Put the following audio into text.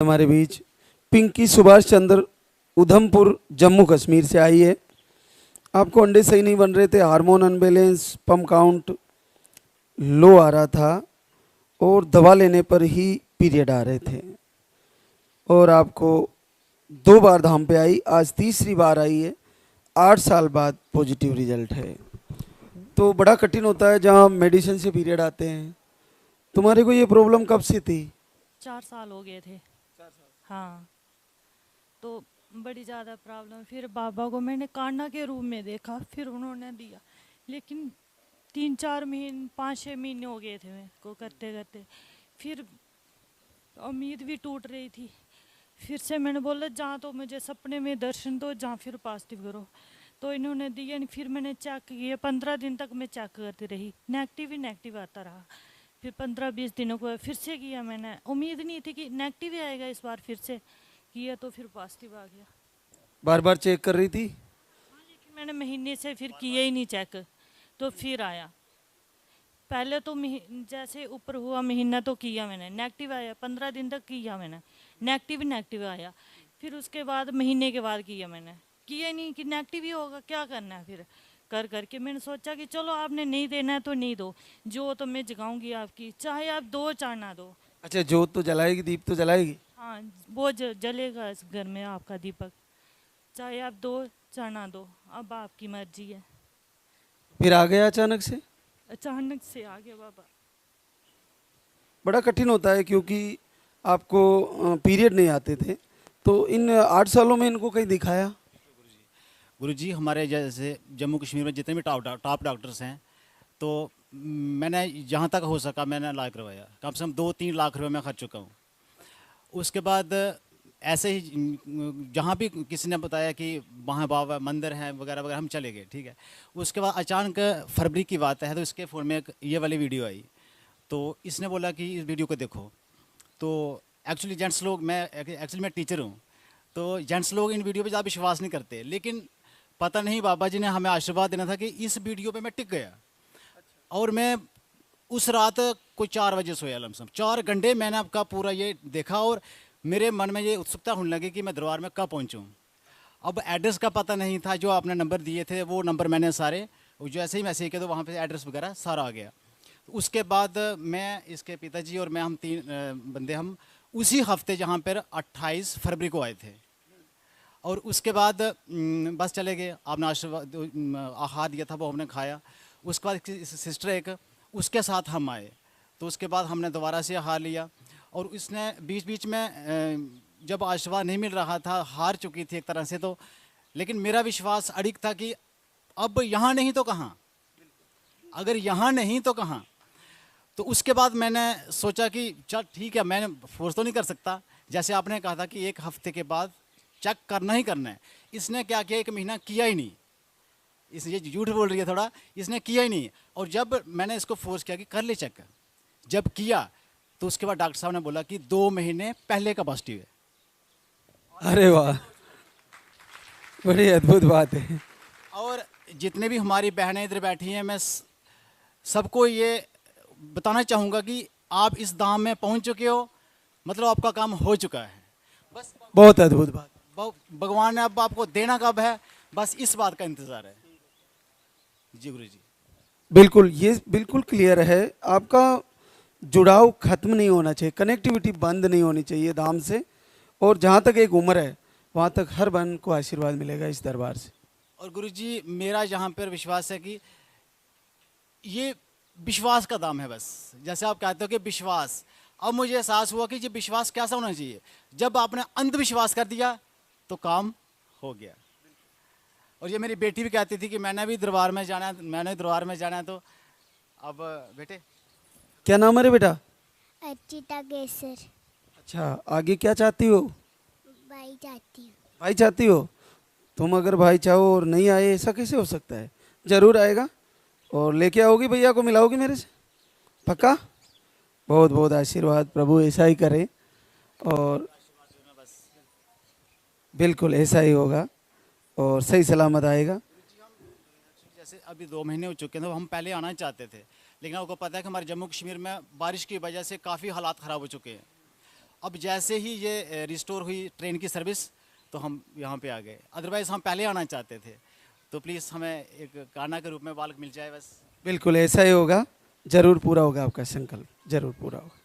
हमारे बीच पिंकी सुभाष चंद्र उधमपुर जम्मू कश्मीर से आई है। आपको अंडे सही नहीं बन रहे थे, hormone unbalance, pump count low आ रहा था और दवा लेने पर ही पीरियड आ रहे थे और आपको 2 बार धाम पे आई, आज तीसरी बार आई है। 8 साल बाद पॉजिटिव रिजल्ट है। तो बड़ा कठिन होता है जहाँ मेडिसिन से पीरियड आते हैं। तुम्हारे को ये प्रॉब्लम कब से थी? 4 साल हो गए थे। हाँ, तो बड़ी ज़्यादा प्रॉब्लम। फिर बाबा को मैंने कान्हा के रूप में देखा, फिर उन्होंने दिया, लेकिन 3-4 महीने 5-6 महीने हो गए थे मेरे को करते करते। फिर उम्मीद भी टूट रही थी। फिर से मैंने बोला जहाँ तो मुझे सपने में दर्शन दो, जहाँ फिर पॉजिटिव करो। तो इन्होंने दिया। फिर मैंने चेक किया, 15 दिन तक मैं चेक करती रही, नेगेटिव ही नेगेटिव आता रहा। फिर 15-20 दिनों को फिर से किया, मैंने उम्मीद नहीं थी कि नेगेटिव ही आएगा, इस बार फिर से किया तो फिर पॉजिटिव आ गया। बार बार चेक कर रही थी? हाँ, लेकिन मैंने महीने से फिर किया ही नहीं चेक, तो फिर आया। पहले तो जैसे ऊपर हुआ महीना तो किया मैंने, नेगेटिव आया। 15 दिन तक किया मैंने, नेगेटिव ही नेगेटिव आया। फिर उसके बाद महीने के बाद किया मैंने, किया ही नहीं कि नेगेटिव ही होगा, क्या करना है। फिर कर करके मैंने सोचा कि चलो आपने नहीं देना है तो नहीं दो, जो तो मैं जगाऊंगी आपकी, चाहे आप दो चाहे ना दो। अच्छा, जोत तो जलाएगी, दीप तो जलाएगी। हाँ, वो जलेगा इस घर में आपका दीपक, चाहे आप दो चाहे ना दो, अब आपकी मर्जी है। फिर आ गया अचानक से? अचानक से आ गया बाबा। बड़ा कठिन होता है क्योंकि आपको पीरियड नहीं आते थे। तो इन 8 सालों में इनको कहीं दिखाया? गुरुजी, हमारे जैसे जम्मू कश्मीर में जितने भी टॉप डॉक्टर्स हैं, तो मैंने जहाँ तक हो सका मैंने इलाज करवाया। कम से कम 2-3 लाख रुपए मैं खर्च चुका हूँ। उसके बाद ऐसे ही जहाँ भी किसी ने बताया कि वहाँ बाबा मंदिर है वगैरह वगैरह, हम चले गए, ठीक है। उसके बाद अचानक फरवरी की बात है, तो इसके फ़ोन में एक ये वाली वीडियो आई। तो इसने बोला कि इस वीडियो को देखो। तो एक्चुअली जेंट्स लोग, मैं टीचर हूँ, तो जेंट्स लोग इन वीडियो पे ज़्यादा विश्वास नहीं करते। लेकिन पता नहीं बाबा जी ने हमें आशीर्वाद देना था कि इस वीडियो पे मैं टिक गया। और मैं उस रात कोई 4 बजे सोया, लमसम 4 घंटे मैंने आपका पूरा ये देखा। और मेरे मन में ये उत्सुकता होने लगी कि मैं दरबार में कब पहुँचूँ। अब एड्रेस का पता नहीं था, जो आपने नंबर दिए थे वो नंबर मैंने सारे, जो ऐसे ही मैसेज किया तो वहाँ पे एड्रेस वगैरह सारा आ गया। उसके बाद मैं, इसके पिताजी और मैं, हम 3 बंदे, हम उसी हफ्ते जहाँ पर 28 फरवरी को आए थे। और उसके बाद बस चले गए। आपने आशीर्वाद आहार दिया था वो हमने खाया। उसके बाद सिस्टर एक, उसके साथ हम आए। तो उसके बाद हमने दोबारा से आहार लिया। और उसने बीच बीच में जब आशीर्वाद नहीं मिल रहा था, हार चुकी थी एक तरह से, तो लेकिन मेरा विश्वास अड़िग था कि अब यहाँ नहीं तो कहाँ, अगर यहाँ नहीं तो कहाँ। तो उसके बाद मैंने सोचा कि चल ठीक है, मैंने फोर्स तो नहीं कर सकता। जैसे आपने कहा था कि 1 हफ्ते के बाद चेक करना ही करना है। इसने क्या किया, 1 महीना किया ही नहीं। ये झूठ बोल रही है थोड़ा, इसने किया ही नहीं। और जब मैंने इसको फोर्स किया कि कर ले चेक, जब किया तो उसके बाद डॉक्टर साहब ने बोला कि 2 महीने पहले का पॉजिटिव है। अरे वाह, बड़ी अद्भुत बात है। और जितने भी हमारी बहनें इधर बैठी हैं, मैं सबको ये बताना चाहूँगा कि आप इस धाम में पहुँच चुके हो, मतलब आपका काम हो चुका है। बस बहुत अद्भुत बात। भगवान ने अब आपको देना कब है, बस इस बात का इंतजार है। जी गुरु जी। बिल्कुल, ये बिल्कुल क्लियर है। आपका जुड़ाव खत्म नहीं होना चाहिए, कनेक्टिविटी बंद नहीं होनी चाहिए धाम से। और जहाँ तक एक उम्र है वहाँ तक हर बन को आशीर्वाद मिलेगा इस दरबार से। और गुरु जी, मेरा यहाँ पर विश्वास है कि ये विश्वास का दाम है। बस जैसे आप कहते हो कि विश्वास, अब मुझे एहसास हुआ कि ये विश्वास कैसा होना चाहिए। जब आपने अंधविश्वास कर दिया तो काम हो गया। और ये मेरी बेटी भी कहती थी कि मैंने भी दरबार में जाना है, मैंने दरबार में जाना है। तो अब बेटे, क्या नाम है रे बेटा? अर्चिता केसर। अच्छा, आगे क्या चाहती हो? भाई चाहती हूँ। भाई चाहती हो? तुम अगर भाई चाहो और नहीं आए, ऐसा कैसे हो सकता है? जरूर आएगा और लेके आओगी, भैया को मिलाओगी मेरे से, पक्का? बहुत बहुत आशीर्वाद, प्रभु ऐसा ही करे। और बिल्कुल ऐसा ही होगा और सही सलामत आएगा। जैसे अभी 2 महीने हो चुके हैं, तो हम पहले आना चाहते थे, लेकिन आपको पता है कि हमारे जम्मू कश्मीर में बारिश की वजह से काफ़ी हालात ख़राब हो चुके हैं। अब जैसे ही ये रिस्टोर हुई ट्रेन की सर्विस तो हम यहाँ पे आ गए, अदरवाइज़ हम पहले आना चाहते थे। तो प्लीज़ हमें एक काना के रूप में बालक मिल जाए बस। बिल्कुल ऐसा ही होगा, जरूर पूरा होगा आपका संकल्प, जरूर पूरा होगा।